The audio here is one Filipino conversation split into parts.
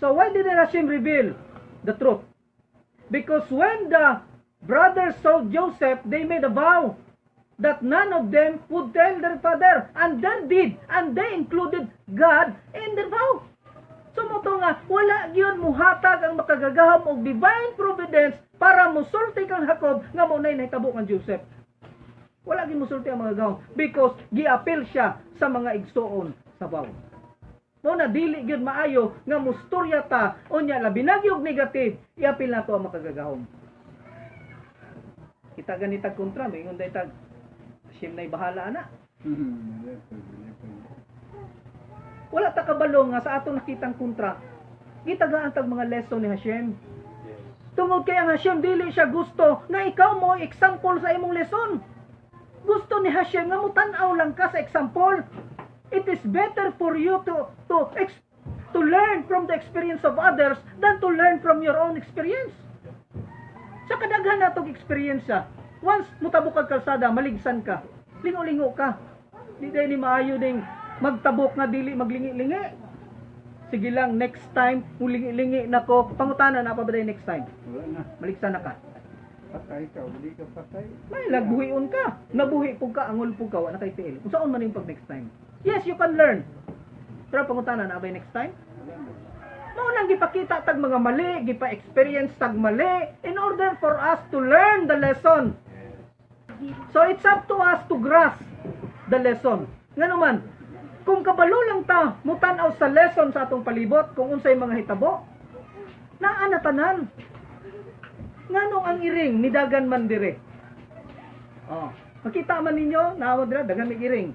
So why didn't Hashem reveal the truth? Because when the brothers saw Joseph, they made a vow that none of them would tell their father, and they did, and they included God in their vow. So mo to nga, wala yun muhatag ang makagagaham og divine providence para musulti kang Jacob nga mo nay nahitabo kang Joseph. Wala gyud musulti ang mga gahom because giapil siya sa mga igsuon sa vow. Mo na dili gyud maayo nga mustorya ta unya labi na gyud negative, iapil nato ang makagagahom. Kita ganitag kontra, ingon day tag Hashem na'y bahala na. Wala ta kabalo nga sa ato nakitang kontra. Gitagaan tag mga lesson ni Hashem. Tungod kay ang Hashem dili siya gusto nga ikaw mo example sa imong lesson. Gusto ni Hashem nga mutan-aw lang ka sa example. It is better for you to learn from the experience of others than to learn from your own experience. Sa kadaghan natong experience once mutabok kag kalsada, maligsan ka, lingo-lingo ka. Di dahil ni maayo ding magtabok nga dili maglingi-lingi. Sige lang, next time, mulingi-lingi na ko. Pangutana na pa ba next time? Wala na. Maligsan na ka. Patay ka, hindi ka patay. May lagbuhion ka. Nabuhi po ka, angol po ka, wala kay tiil. Kung saan man yung pag next time? Yes, you can learn. Pero pangutana na ba next time? Wala na. Mao nang gipakita tag mga mali, gipa-experience tag mali in order for us to learn the lesson. So it's up to us to grasp the lesson. Ngano man, kung kabalo lang ta mutan-aw sa lesson sa atong palibot kung unsay mga hitabo, naa na tanan. Ngano ang iring nidagan man dire? Oh, makita man ninyo naawa dira dagan may iring.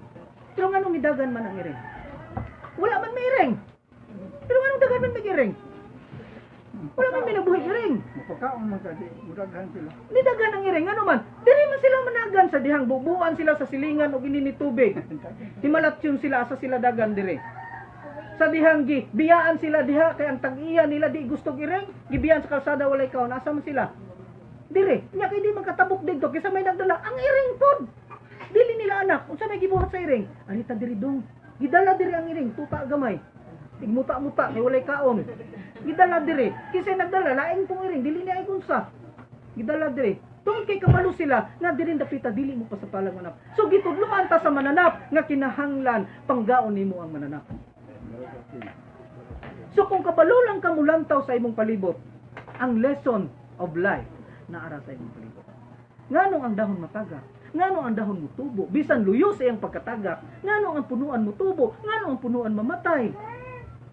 Pero ngano nidagan man ang iring? Wala man may iring. Pero anong dagan man magiring? Wala man minabuhi iring. Mapakaon man ka, di muraghan sila. Di dagan ang iring. Ano man? Diri man sila managan sa dihang bubuan sila sa silingan o inini tubig. Himalatyon sila asa sila dagan dire. Sa dihang biyaan sila diha kay ang tag-iya nila di gusto iring, gibiyaan sa kalsada walay kaon. Asa man sila? Dire. Nya kay di man katabok didto kaysa may nagdala ang iring pod. Dili nila anak. Unsa may gibuhat sa iring? Anita diri dong. Gidala diri ang iring tuta gamay. Tigmuta-muta kay walay kaon. Gidala dire. Kisay nagdala laing pong iring dili ni ay kunsa. Gidala dire. Tungod kay kabalo sila nga diri dapita dili mo pa sa palang manap. So gitudloan ta sa mananap nga kinahanglan panggaon nimo ang mananap. So kung kabalo lang ka mulantaw sa imong palibot, ang lesson of life naara sa imong palibot. Nganong ang dahon matagak? Nganong ang dahon mutubo? Bisan luyo sa iyang pagkatagak. Nganong ang punuan mutubo? Nganong ang punuan mamatay?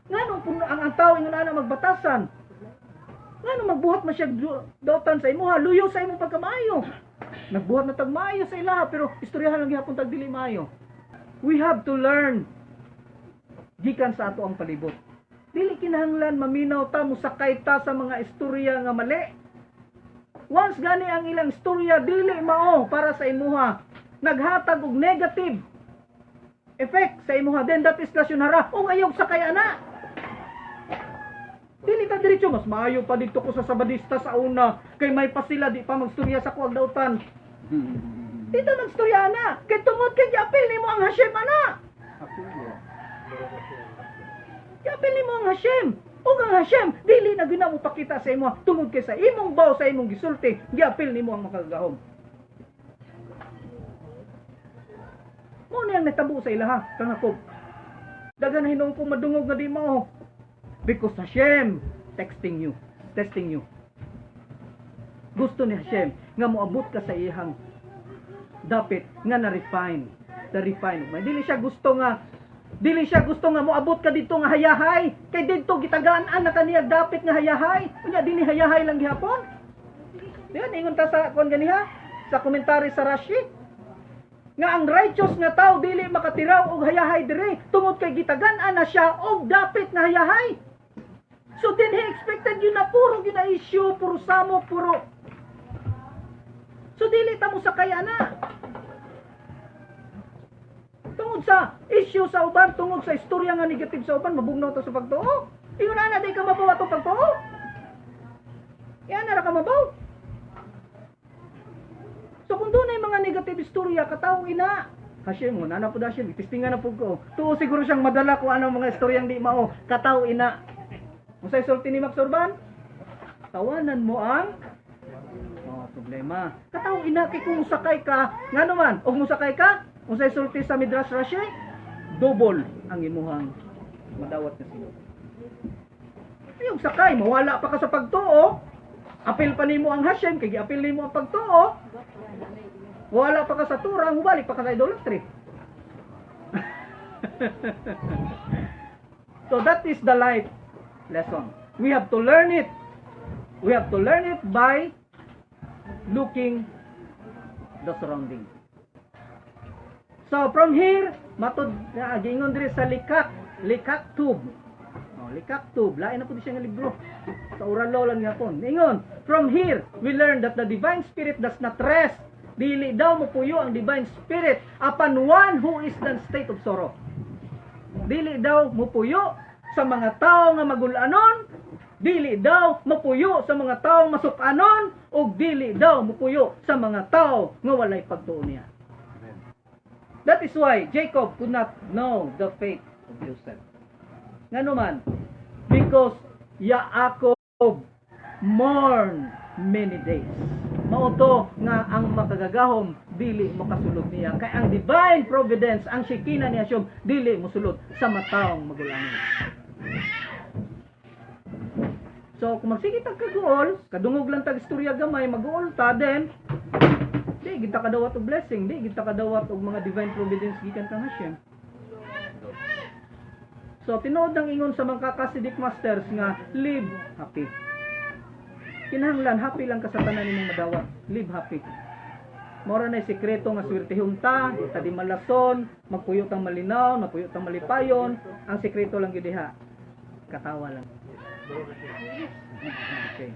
Nganong ang tao ingon ana magbatasan? Nganong magbuhat man siya dautan sa imuha, luyo sa imong pagkamaayo. Nagbuhat na tag maayo sa ilaha pero istoryahan lang gihapon tag dili maayo. We have to learn gikan sa ato ang palibot. Dili kinahanglan maminaw ta musakay ta sa mga istorya nga mali. Once gani ang ilang istorya dili mao para sa imuha, naghatag og negative effect sa imuha, then that is lasyonara o ngayog sakay ana. Dili ta diretso mas maayo pa dito ko sa Sabadista sa una kay may pasila di pa magstorya sa kuwag dautan. Dito magstorya ana kay tungod kay giapil nimo ang Hashem ana. Giapil nimo ang Hashem. Ug ang Hashem dili na gina mo pakita sa imo tungod kay sa imong baw sa imong gisulti giapil nimo ang makagahom. Mo na ang natabo sa ilaha kang Jacob. Dagan na hinung ko madungog nga di mao. Because Hashem testing you. Gusto ni Hashem nga moabot ka sa iyang dapit nga na-refine. May dili siya gusto nga moabot ka dito nga hayahay. Kay dito gitagaan na kaniya dapit nga hayahay. Unya dinhi hayahay lang gihapon. Diyan ingon ta sa kon ganiha sa komentary sa Rashi nga ang righteous nga tao dili makatiraw og hayahay dire tungod kay gitagaan na siya og dapit nga hayahay. So then he expected yun na puro yun na issue, puro samok, puro. So dili ta mo sakay ana. Tungod sa issue sa uban, tungod sa istorya nga negative sa uban, mabugnaw to sa pagtuo. Ingon ana di ka mabawa to pagtuo. Yan na ka mabaw. So kung doon ay mga negative istorya, kataong ina. Hashem mo, nana po da Hashem, itistingan na po ko. Tuo siguro siyang madala kung ano mga istoryang di mao, kataong ina. Unsay sulti ni Max Urban? Tawanan mo ang problema. Katawang inaki kung musakay ka, nga naman, o musakay ka, unsay sulti sa Midrash Rashi, double ang imuhang madawat na sino. Yung sakay, mawala pa ka sa pagtuo, apil pa nimo ang Hashem, kaya apil nimo ang pagtuo, wala pa ka sa turang, balik pa ka sa idolatry. So that is the life lesson. We have to learn it. We have to learn it by looking the surrounding. So from here, matod gingon diri sa likak tube. Likak tube, lain na po siya nga libro. Sa Uralo lang yapon. Ingon, from here we learn that the divine spirit does not rest. Dili daw mopuyo ang divine spirit upon one who is in state of sorrow. Dili daw mopuyo sa mga tao nga magulanon, dili daw mopuyo sa mga tao masukanon, ug dili daw mopuyo sa mga tao nga walay pagtuo niya. That is why Jacob could not know the fate of Joseph. Ngano man? Because Yaakov mourned many days. Mauto nga ang makagagahom dili mo kasulod niya, kay ang divine providence, ang Shekinah ni Hashem dili mo sulod sa mataong magulangan. So kung magsigit ang kaguol, kadungog lang tag istorya gamay, maguol ta then di kita kadawat og blessing, di kita kadawat og mga divine providence gikan kang Hashem. So tinuod ang ingon sa mga kakasidik masters nga live happy. Kinahanglan happy lang ka sa tanan nimong madawat. Live happy. Mora na sikreto nga swertehon ta, ta di malason, magpuyot ang malinaw, magpuyot ang malipayon. Ang sikreto lang gyud diha. Katawa lang. Okay.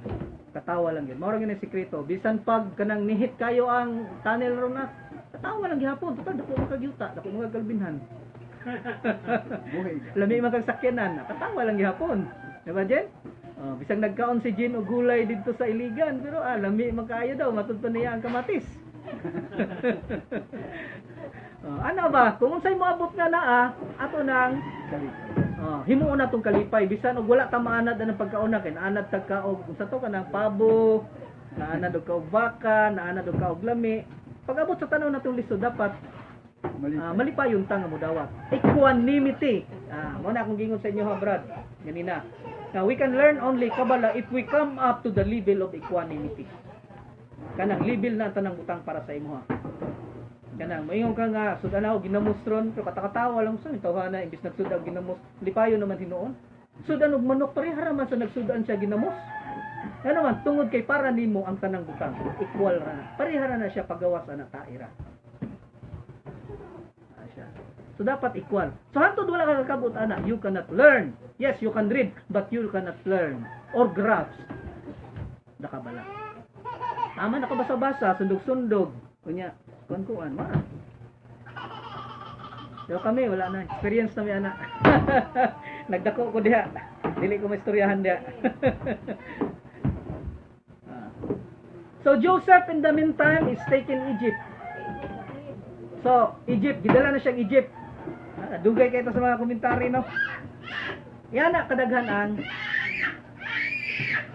Katawa lang gyud. Mora gyud ang sikreto. Bisan pag kanang nihit kayo ang tunnel ron na, katawa lang gihapon. Total dako makagyuta, dako magagalbinhan. Lami makagsakyanan, katawa lang gihapon. Diba, Jen? Bisang nagkaon si Jin o gulay dito sa Iligan, pero lami magkaayo daw, matudto niya ang kamatis. Ano ba? Kung unsay moabot nga naa, ato nang himuon na tong kalipay. Bisan og wala ta maanad ang pagkauna kay anad tag kaog unsa to kanang pabo, naanad og kaog baka, naanad og kaog lami. Pag abot sa tanaw natong lisod dapat malipayon ta nga modawat. Equanimity. Mao na akong gingon sa inyo ha, Brad. Ganina. Now we can learn only Kabbalah if we come up to the level of equanimity. Kanang level na tanang butang para sa imo ha. Kanang moingon ka nga sudanaw ginamustron pero katakatawa lang sa tawhana imbis nagsuda og ginamos, lipayon naman hinuon. Sudan og manok parehara man sa nagsudan siya ginamos. Ano man tungod kay para nimo ang tanang butang equal ra na. Parehara na siya pagawas ana taira. So dapat equal. So hantod wala ka kakabot ana, you cannot learn. Yes, you can read, but you cannot learn or grasp the Kabbalah. Tama na ka basa-basa, sundog-sundog. Kunya, kuan-kuan, ma. Pero kami, wala na. Experience na may anak. Nagdako ko diha. Dili ko maistoryahan diha. So, Joseph in the meantime is taken Egypt. So, Egypt, gidala na siyang Egypt. Dugay kayo sa mga komentary, no? Yan na, kadaghan ang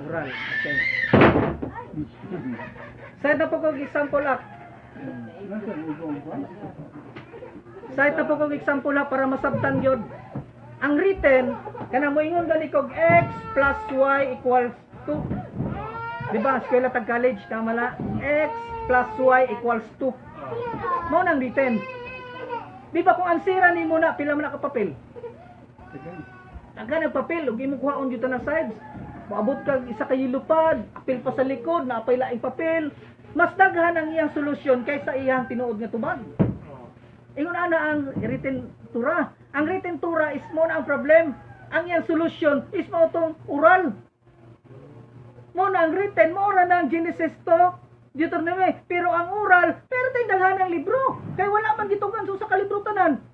oral. Okay. Side na po kong example up. Side na po kong example up para masabtan yun. Ang written, kanang mo ingon gani kog x plus y equals 2. Diba, eskwela tag college, tama na? X plus y equals 2. Mo nang written. Diba kung ansira ni mo na, pila mo na kapapel? Taga nagpapel, ug imong kuhaon jud na sides. Moabot kag isa ka yilupad, apil pa sa likod, naapay laing papel. Mas daghan ang iyang solusyon kaysa iyang tinuod nga tubag. Ingon ana ang written Torah. Ang written Torah is mo na ang problem. Ang iyang solusyon is mo tong oral. Mo na ang written, mo ra na ang Genesis to, Deuteronomy. Pero ang oral, pero tay daghan ang libro. Kay wala man gitugan sa kalibro tanan.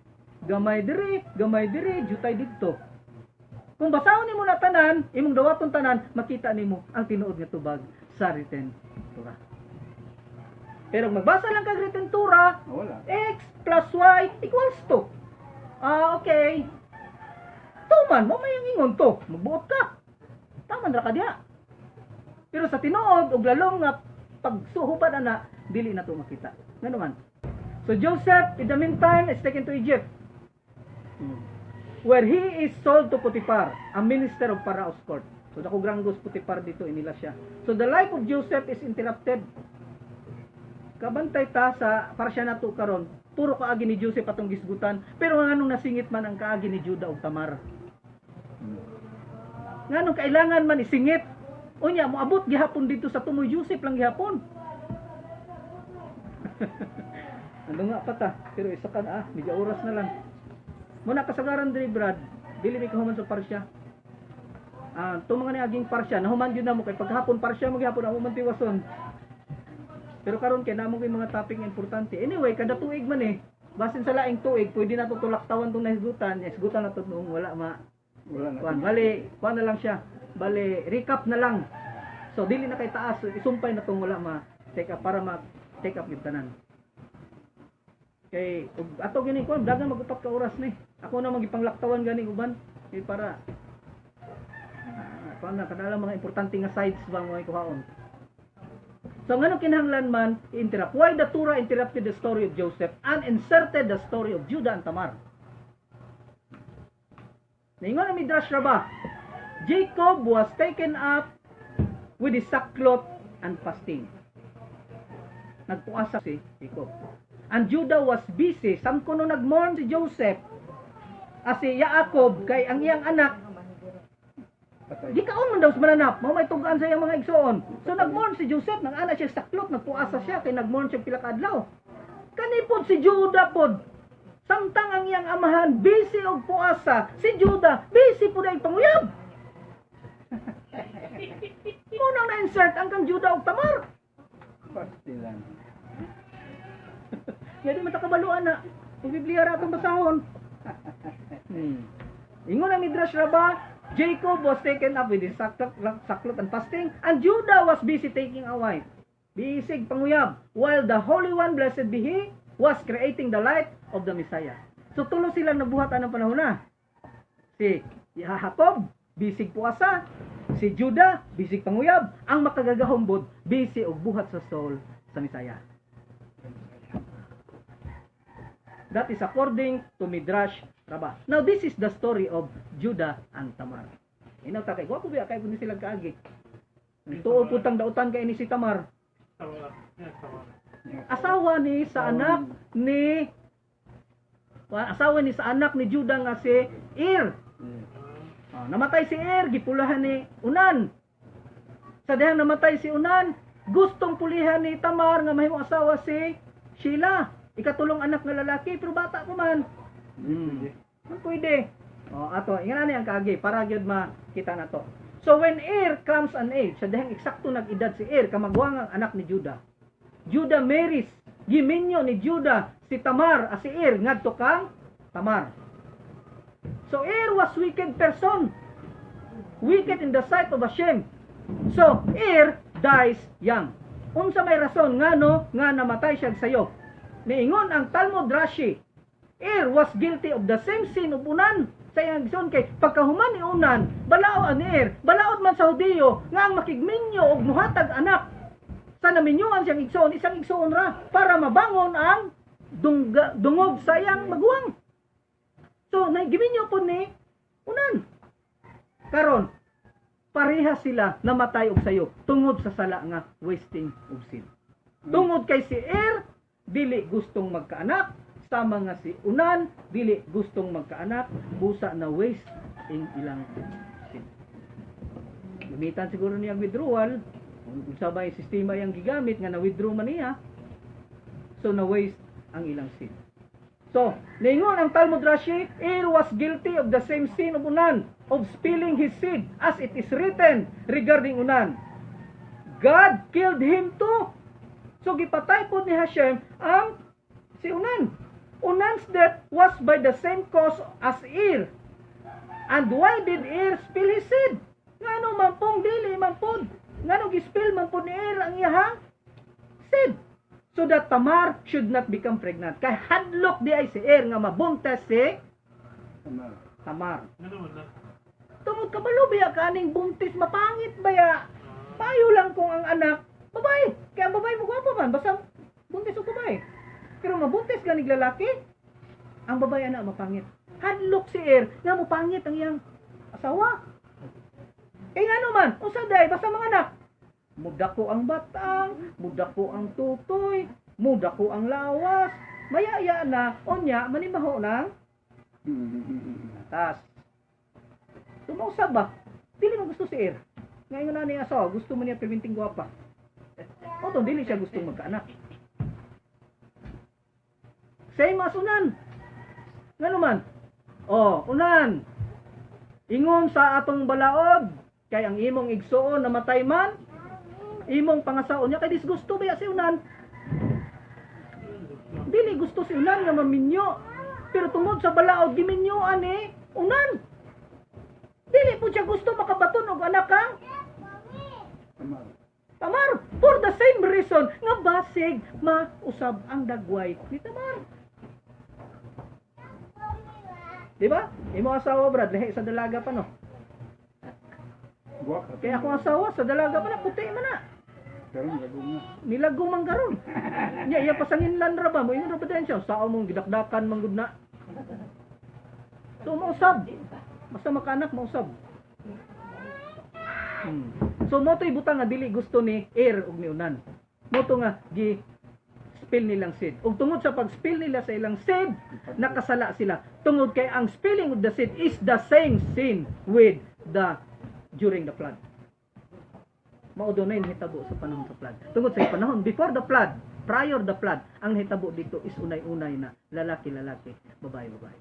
Gamay diri, jutay didto. Kung basahon nimo na tanan, imong dawaton tanan, makita nimo ang tinuod nga tubag sa written Torah. Pero magbasa lang kag written Torah, x plus y equals 2. Okay. Tuman mo may ingon to, magbuot ka. Taman ra ka diha. Pero sa tinuod ug lalom nga pagsuhubad ana dili na to makita. Ngano man? So Joseph in the meantime is taken to Egypt. Where he is sold to Potiphar, a minister of Pharaoh's court. So dako granggos Potiphar dito inila siya. So the life of Joseph is interrupted. Kabantay ta sa parsya nato karon, puro kaagi ni Joseph atong gisgutan, pero nganong nasingit man ang kaagi ni Judah ug Tamar. Nganong kailangan man isingit? Unya moabot gihapon dito sa tumoy Joseph lang gihapon. Ano nga pa ta? Pero isa kan medyo oras na lang. Muna kasagaran diri Brad, dili mi kahuman sa parsya. Itong mga niaging parsya, nahuman yun na mo kay paghapon parsya mo gihapon ang umantiwason. Pero karon kay namo kay mga topic nga importante. Anyway, kada tuig man basin sa laing tuig, pwede na to tulaktawan tong nahisgutan, isgutan na to noong wala Wala na. kuan na lang siya. Bali, recap na lang. So dili na kay taas, isumpay na tong wala take up para take up yung tanan. Kay ato gini ko dagan magupat ka oras ni. Ako na magipanglaktawan gani uban kay para paano kadala mga importante nga sides ba mo ikuhaon. So ngano kinahanglan man interrupt. Why the Torah interrupted the story of Joseph and inserted the story of Judah and Tamar? Ningon ang Midrash Rabbah, Jacob was taken up with his sackcloth and fasting. Nagpuasa si Jacob. And Judah was busy. Samko no nagmourn si Joseph. Si Jacob kay ang iyang anak. Patay. Gikaon man daw sa mananap. Mao may tugaan sa iyang mga igsoon. So nagmourn si Joseph. Nang anak siya saklot. Nagpuasa siya. Kay nagmourn siya pila ka adlaw. Kanipod si Judah pod. Samtang ang iyang amahan busy og puasa. Si Judah busy pod ay panguyab. Munang na-insert ang kang Judah og Tamar. Pastilan. Jadi matakabaluan na. Ang Biblia ra atong basahon. Ingon ang Midrash Rabbah, Jacob was taken up with his sackcloth and fasting, and Judah was busy taking a wife. Bisig panguyab, while the Holy One, blessed be He, was creating the light of the Messiah. So tulo silang nabuhat anong panahon na. Si Jacob, bisig puasa. Si Judah, bisig panguyab. Ang makagagahumbod, busy og buhat sa soul sa Messiah. That is according to Midrash Rabbah. Now this is the story of Judah and Tamar. Inaw ta kay gwapo biya kay kundi sila kaagi. Tuo putang dautan kay ni si Tamar. Asawa ni sa anak ni Judah nga si Ir. Namatay si Ir, gipulahan ni Unan. Sa dihang namatay si Unan, gustong pulihan ni Tamar nga mahimong asawa si Sheila. Ikatulong anak nga lalaki, pero bata ko man. Pwede. Ato, ingana ni ang kaagi, para gyud makita na to. So when Ir comes an age, sa dahang eksakto nag-edad si Ir, kamagwang ang anak ni Judah. Judah marries, giminyo ni Judah si Tamar, si Ir, ngadto kang Tamar. So Ir was wicked person. Wicked in the sight of Hashem. So Ir dies young. Unsa may rason ngano nga namatay siya sayo? Niingon ang Talmud Rashi, Ir was guilty of the same sin of Unan. Sa iyang igsoon kay pagkahuman ni Unan, balaod ni Ir, balaod man sa Hudiyo nga ang makigminyo og muhatag anak. Sa naminyuan siyang igsoon, isang igsoon ra para mabangon ang dungog sa iyang maguwang. So nagiminyo po ni Unan. Karon pareha sila namatay og sayo tungod sa sala nga wasting of sin. Tungod kay si Ir dili gustong magkaanak, sama nga si Unan dili gustong magkaanak, busa na waste in ilang sin. Gamitan siguro niya withdrawal, kung sabay sistema yang gigamit nga na withdraw man niya, so na waste ang ilang sin. So, ningon ang Talmud Rashi, Ir was guilty of the same sin of Unan, of spilling his seed, as it is written regarding Unan. God killed him too. So gipatay po ni Hashem ang si Unan. Unan's death was by the same cause as Ir. And why did Ir spill his seed? Ngano man pong dili man pod. Ngano gispill man pod ni Ir ang iyahang seed? So that Tamar should not become pregnant. Kay hadlok di ay si Ir nga mabuntes si Tamar. Tungod kabalo baya kaning buntis mapangit baya. Payo lang kung ang anak babae. Kaya ang babae mo gwapo man basta buntis o babae. Pero mabuntis ganing lalaki, ang babae anak mapangit. Hadlok si nga mo pangit ang iyang asawa. Kaya nga naman, usa day basta mga anak. Mudako ang batang, mudako ang tutoy, mudako ang lawas. Mayaya na, onya, manimaho ng tas. Tumausap ba? Dili mo gusto si Ngayon na niya asawa, gusto mo niya perminting gwapa. O to, dili siya gustong magkaanak. Same as unan. Nga naman. Unan. Ingon sa atong balaod, kay ang imong igsuon namatay man, imong pangasaon niya, kay disgusto ba si unan? Dili gusto si unan nga maminyo. Pero tungod sa balaod, giminyoan unan. Dili po siya gusto makabaton og anak kang Tamar. For the same reason, nga basig mausab ang dagway ni Tamar. Diba? Imo asawa, Brad, lehi sa dalaga pa, no? Kaya akong asawa, sa dalaga pa na, puti man na. Karon gagong na. Nilagong man karon. Nya iya pasanginlan ra ba mo ingon ra ba din siya sa among gidakdakan manggud na. So mausab. Basta makaanak mausab. So mo to ibutang nga dili gusto ni og ni unan. Mo to nga gi spill nilang seed. Ug tungod sa pag-spill nila sa ilang seed, nakasala sila. Tungod kay ang spilling of the seed is the same sin with the during the flood. Maudo na yung hitabo sa panahon sa flood. Tungod sa panahon before the flood, prior the flood, ang hitabo dito is unay-unay na lalaki-lalaki, babae-babae.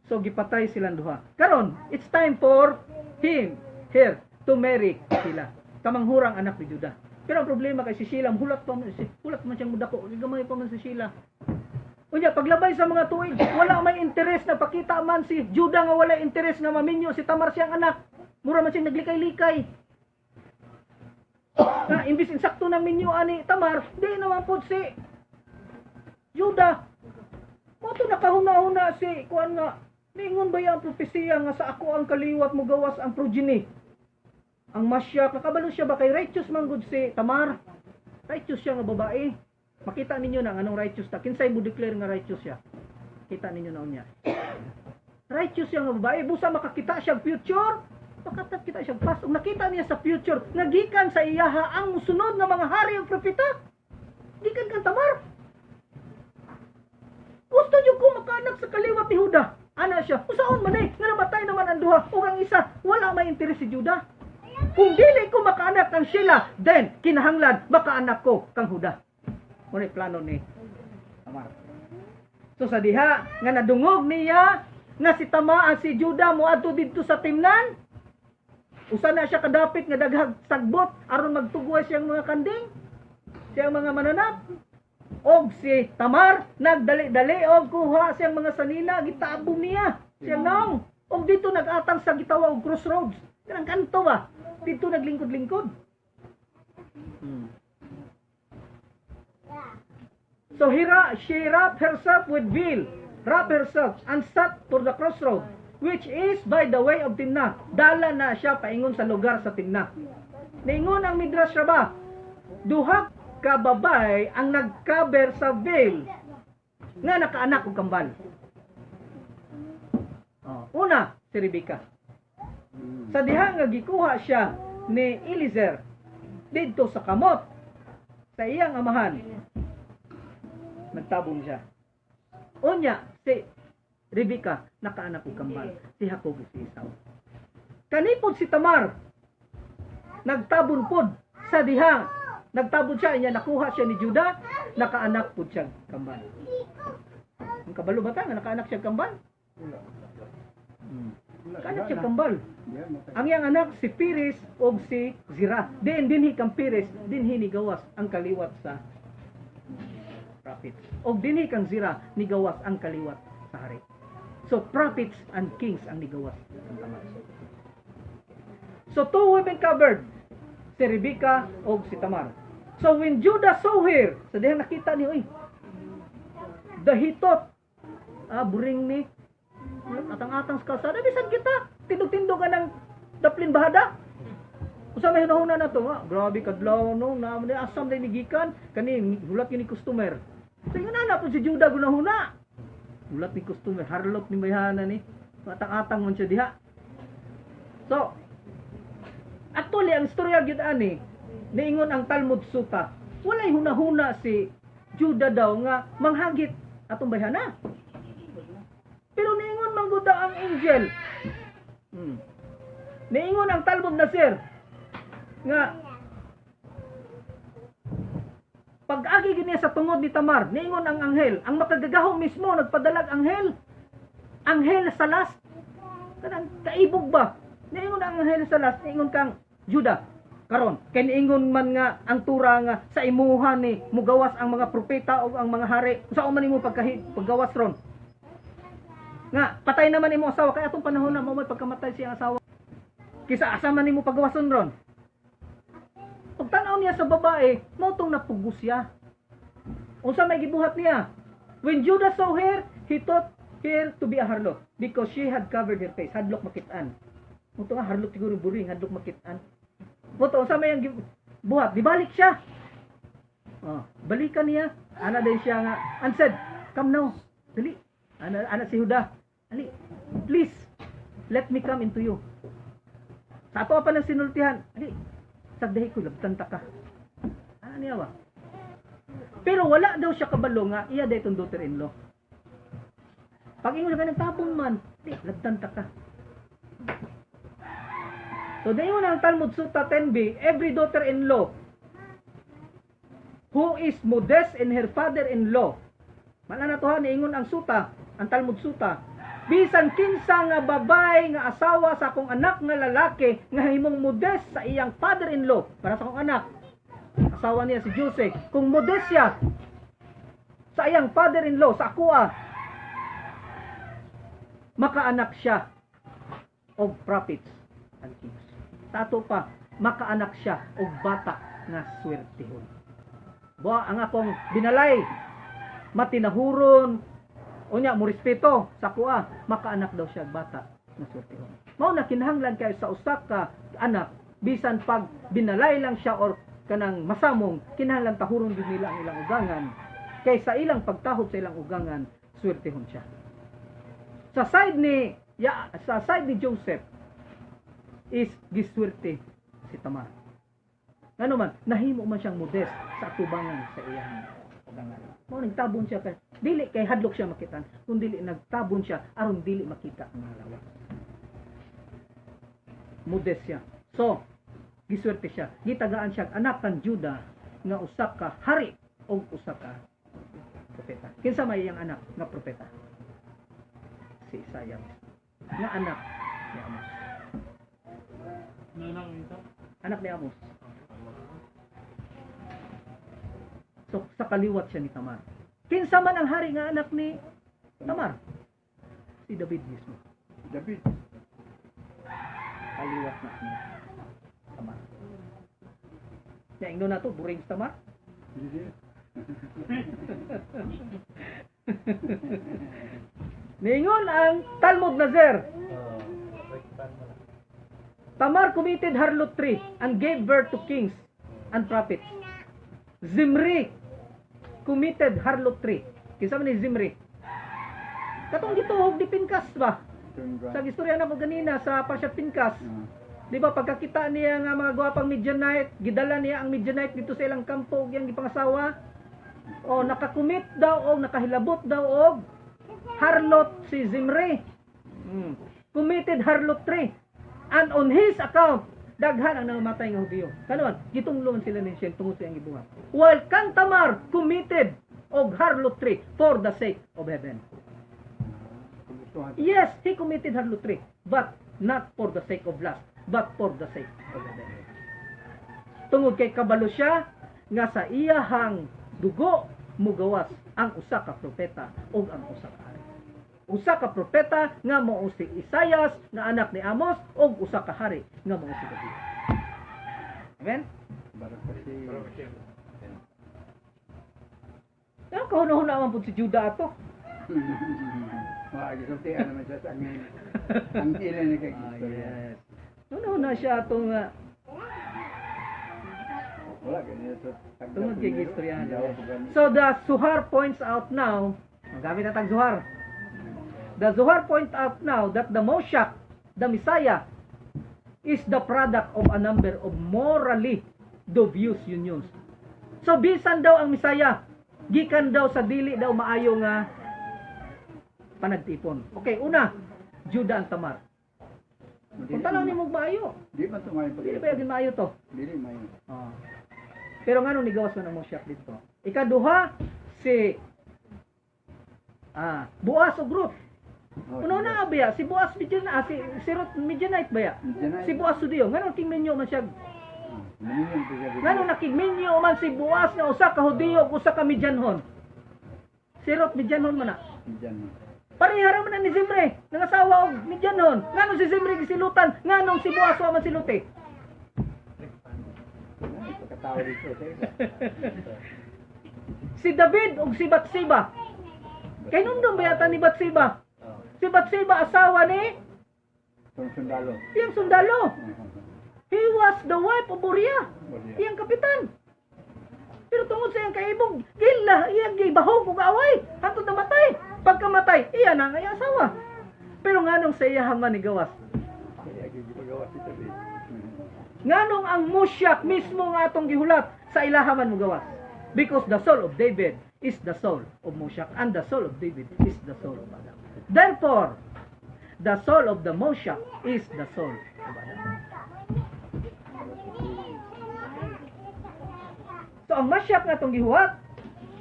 So gipatay silang duha. Karon, it's time for her to marry sila. Kamanghurang anak ni Judah. Pero ang problema kay si Sheila, hulat man siyang mudako, gamay pa man si Sheila. Unya, paglabay sa mga tuig, wala may interes na pakita man si Judah nga wala interes nga maminyo si Tamar siyang anak. Mura man siyang naglikay-likay. Na imbis insakto ng minyo ani Tamar, di naman po si Judah. Moto nakahuna-huna si kuan nga ningon ba yang propesiya nga sa ako ang kaliwat mo gawas ang progeny. Ang masyak, nakabalo siya ba kay righteous man gud si Tamar? Righteous siya nga babae. Makita ninyo na anong righteous ta. Kinsay mo declare nga righteous siya. Kita ninyo na unya. Righteous siya nga babae. Busa makakita siya future. Makatat kita siya past. Kung nakita niya sa future, nagikan sa iyaha ang musunod nga mga hari o propeta. Gikan kang Tamar. Gusto niyo ko makaanak sa kaliwat ni Judah. Ana siya. Usaon man nga namatay naman ang duha. O ang isa, wala may interes si Judah. Kung dili ko makaanak kang Sheila, then kinahanglan makaanak ko kang Judah. Muna plano ni Tamar. So sa diha nga nadungog niya nga si si Judah moadto didto sa timnan. Usa na siya kadapit nga daghag sagbot aron magtugoy siyang mga kanding, siyang mga mananap. Og si Tamar nagdali-dali og kuha siyang mga sanina gitabong niya. Siyang naong og dito nagatang sa gitawag og crossroads. Kanang kanto ba? Dito naglingkod-lingkod. So she wrapped herself with veil, wrapped herself, and sat for the crossroad, which is by the way of Timnah. Dala na siya paingon sa lugar sa Timnah. Naingon ang Midrash Rabbah, duha ka babay ang nagcover sa veil nga nakaanak og kambal. Una, si Rebecca. Sa diha nga gikuha siya ni Eliezer didto sa kamot sa iyang amahan. Nagtabong siya. Unya, si Rebecca, nakaanak og kambal. Si Jacob si Esau. Kanipod si Tamar, nagtabon pod sa diha. Nagtabon siya, niya nakuha siya ni Judah, nakaanak pod siya kambal. Ang kabalo ba ta nga nakaanak siya kambal? Kaanak siya kambal. Ang iyang anak si Pires og si Zerah. Dinhi kang Pires, dinhi ni gawas ang kaliwat sa prophets. Og dinhi kang Zerah ni gawas ang kaliwat sa hari. So prophets and kings ang nigawas ng Tamar. So two women covered, si Rebecca og si Tamar. So when Judah saw her, so diha nakita niya, dahitot, buring ni, atang-atang sa kalsada, bisan kita, tindog-tindog ka ng daplin bahada. Usa may hunahuna na to, grabe kadlaw no, na asam day nigikan, kani hulat ni customer. Tingnan na po si Juda gunahuna. Hulat ni customer, harlot ni bayhana ni, atang-atang man siya diha. So, actually ang istorya gyud ani, niingon ang Talmud Sutta, walay hunahuna si Juda daw nga manghagit atong bayhana. Pero niingon mangguda ang angel. Niingon ang Talmud Nasir nga pag-agi gini sa tungod ni Tamar, niingon ang anghel, ang makagagahom mismo nagpadalag anghel sa last. Kanang kaibog ba? Niingon ang anghel sa last, niingon kang Juda karon kay niingon man nga ang tura nga sa imuhan ni mugawas ang mga propeta o ang mga hari. Unsa man nimo paggawas ron? Nga patay naman nimo asawa kay atong panahon na mao may pagkamatay siyang asawa. Kisa asa man nimo pagawason ron? Pag tanaw niya sa babae, mao tong napugos siya. Unsa may gibuhat niya? When Judah saw her, he thought her to be a harlot because she had covered her face. Hadlok makitaan. Mao nga harlot siguro buring, hadlok makitaan. Mao unsa may ang buhat? Dibalik siya. Balikan niya. Ana day siya nga and said, "Come now." Dali. Ana si Judah. Ali, please let me come into you. Sa ato pa ng sinultihan. Ali, sagdahi ko labtan ta ka. Ano niya ba? Pero wala daw siya kabalo nga iya day itong daughter-in-law. Pag ingon ka ng tapon man, di, labtan ta ka. So dayon ang Talmud Sutta 10b, every daughter-in-law who is modest in her father-in-law. Mana na to ha, niingon ang Sutta, ang Talmud Sutta, bisan kinsa nga babay nga asawa sa akong anak nga lalaki nga himong modest sa iyang father-in-law para sa akong anak. Asawa niya si Jose, kung modest siya sa iyang father-in-law sa akoa, makaanak siya og prophets and kings. Tato pa, makaanak siya og bata nga swertehon. Buha ang akong binalay, matinahuron, unya mo respeto sa kuha, makaanak daw siya bata na swertehon. Mao na kinahanglan kayo sa usa ka anak, bisan pag binalay lang siya or kanang masamong, kinahanglan tahuron gyud nila ang ilang ugangan, kay sa ilang pagtahod sa ilang ugangan, swertehon siya. Sa side ni Joseph is giswerte si Tamar. Ngano man, nahimo man siyang modest sa atubangan sa iyang ugangan. Mao nagtabon siya kay dili kay hadlok siya makitan, kun dili nagtabon siya aron dili makita ang mga lawas. Modest siya. So, giswerte siya. Gitagaan siya anak kan Juda nga usa ka hari o usa ka propeta. Kinsa may iyang anak nga propeta? Si Isaiah. Nga anak ni Amos. Anak ni Amos. So, sa kaliwat siya ni Tamar. Kinsa man ang hari nga anak ni Tamar? Si David mismo. David. Kaliwat na ni Tamar. Kaya ingno na to, buring sa Tamar. Hindi. Ningon ang Talmud Nasir. Tamar committed harlotry and gave birth to kings and prophets. Zimri committed harlotry. Kinsa man ni Zimri? Katong gituhog di Pinkas ba? Sa istorya na mo ganina sa Parshat Pinkas. Di ba pagkakita niya nga mga gwapang Midianite, gidala niya ang Midianite dito sa ilang kampo ug iyang gipangasawa. O nakakumit daw o nakahilabot daw og harlot si Zimri. Committed harlotry. And on his account, daghan ang nangamatay nga Hudyo. Kanon, gitungloon sila ni Shem tungod sa iyang gibuhat. While kang Tamar committed og harlotry for the sake of heaven. Yes, he committed harlotry, but not for the sake of lust, but for the sake of heaven. Tungod kay kabalo siya nga sa iyahang dugo mugawas ang usa ka propeta ug ang usa ka hari. Usa ka propeta nga mao si Isaias nga anak ni Amos ug usa ka hari nga mao si David. Amen. Ano kahuna-huna man po si Juda ato? Gisultihan naman siya sa angin. Ang ilan na kay Kristo. Yes. Una-una siya atong Wala, ganyan sa tungod kay Gistoryan. Daw po ganyan. So the Zohar points out now, ang gamit na tag Zohar. The Zohar points out now that the Moshiach, the Messiah, is the product of a number of morally dubious unions. So bisan daw ang Messiah, gikan daw sa dili daw maayo nga panagtipon. Okay, una, Juda ang Tamar. Kung tanaw ni mo maayo, Di man tumayo pag dili pa yun maayo to. Dili mayo. Oh. Pero nga nung nigawas man ang Moshiach dito. Ikaduha, si Boaz o Ruth. Uno na abya, si Boaz Midianite, si Ruth Midianite ba ya? Midianite. Si Boaz Sudiyo. Nga nung tingmenyo man siya. Maningon po siya. Nga nung nakigmenyo man si Boaz na usa ka Hudiyo, usa ka Midianhon. Si Ruth Midianhon man na. Diyan. Parihara man na ni Zimri, nangasawa og Midianhon. Nga nung si Zimri gisilutan, nga nung si Boaz wa man siluti. Pagkatawa dito sa isa. Si David ug si Batseba. Kay nundong ba yata ni Batseba? Si Batseba asawa ni Itong sundalo. iyang sundalo. He was the wife of Uriah, iyang kapitan. Pero tungod sa iyang kaibog, gila, iyang gibahog ug away, hantod namatay. Pagkamatay, iya na nga iyang asawa. Pero nganong sa iyang man ni gawas? Kaya gipagawa si David. Nganong ang Moshiach mismo nga atong gihulat sa ilahaman mo gawas? Because the soul of David is the soul of Moshiach, and the soul of David is the soul of Adam. Therefore, the soul of the Moshiach is the soul of Adam. So ang Moshiach nga atong gihulat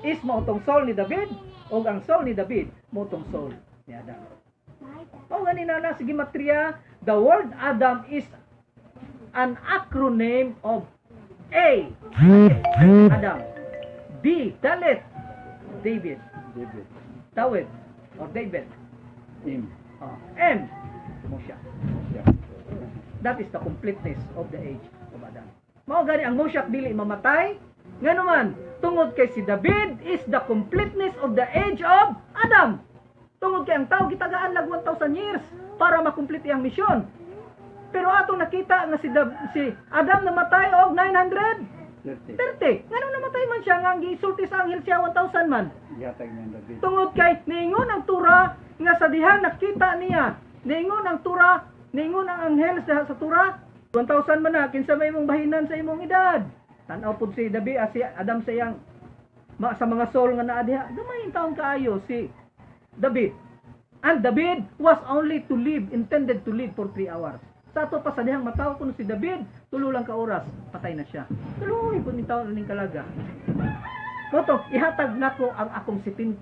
is mautong soul ni David, o ang soul ni David mautong soul ni Adam. O ganina na sa gematria, the word Adam is an acronym of A, Adam, D, Dalet, David, David. Dawid, or David, Im. M, Moshiach. Yeah. That is the completeness of the age of Adam. Mao gani ang Moshiach dili mamatay, nga naman tungod kay si David is the completeness of the age of Adam. Tungod kay ang tao gitagaan lag 1,000 years para makumplete ang misyon. Pero atong nakita nga si Adam namatay og 930. 30. Ngano namatay man siya nga ang gisulti sa anghel siya 1,000 man. Yatag niya David. Tungod kay niingon ang Tura nga sa diha nakita niya. Niingon ang Tura, niingon ang anghel sa Tura, 1,000 man na kinsa may imong bahinan sa imong edad. Tan-aw pud si David si Adam sa iyang sa mga soul nga naa diha. Gamay taon kaayo si David. And David was only to live, intended to live for 3 hours. Sa ato pa sa dihang mataw kuno si David, tulo lang ka oras, patay na siya. Tuloy kun taon ning kalaga. Moto, ihatag nako ang akong 70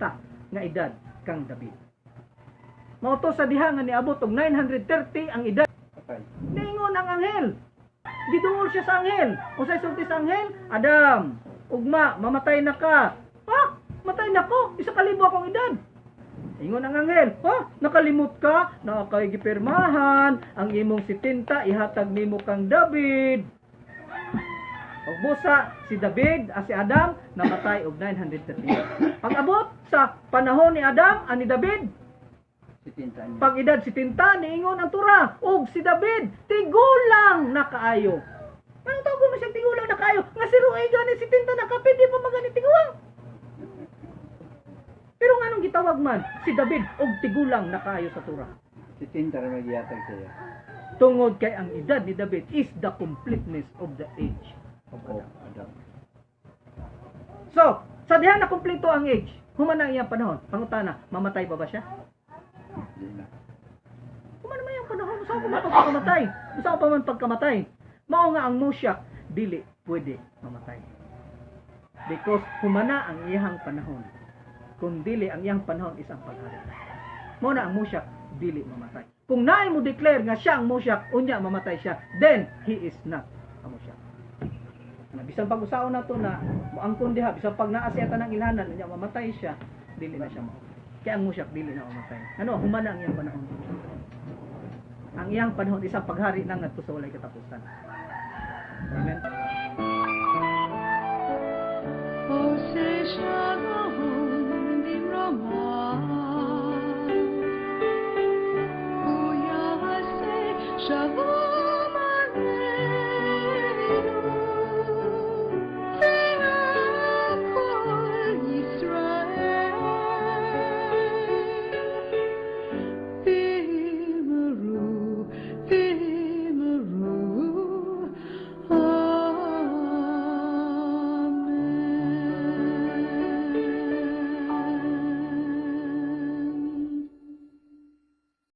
nga edad kang David. Moto sa diha nga niabot og 930 ang edad. Patay. Ningon ang anghel. Gidungol siya sa anghel. Unsay sulti sa anghel? Adam, ugma, mamatay na ka. Ha? Matay na ko. 1,000 akong edad. Ingon ang anghel, nakalimot ka, nakakay gipirmahan, ang imong 70 ihatag nimo kang David. Og busa si David, si Adam namatay og 930. Pag-abot sa panahon ni Adam ani David, Si Tinta niya. pag edad 70 niingon ang Tura, og si David tigulang na kaayo. Anong tawag mo siya tigulang na kaayo? Nga si Ruay gani si 70 nakapid di pa magani tigulang. Pero nganong gitawag man si David og tigulang na kaayo sa Tura? Si Tinta rin magyatag siya. Tungod kay ang edad ni David is the completeness of the age of Oh, Adam. Adam. So, sa diha na kumpleto ang age, human na iyang panahon. Pangutana, mamatay pa ba siya? Di na. Human naman iyang panahon. Saan pa man pagkamatay? Saan pa man pagkamatay? Mao nga ang Moshiach, dili pwede mamatay. Because humana ang iyang panahon. Kung dili ang iyang panahon isang paghari. Mao na ang Moshiach, dili mamatay. Kung naay mo declare nga siya ang Moshiach, unya mamatay siya, then he is not a Moshiach. Bisan pag-usaon na to na moangkon diha, bisan pag naa siya tanang ilhanan, unya mamatay siya, dili na siya mao. Kaya ang Moshiach dili na mamatay. Ano, humana ang iyang panahon. Ang iyang panahon isang paghari nang ngadto sa walay katapusan. Amen. Oh, say shalom. Shavuot.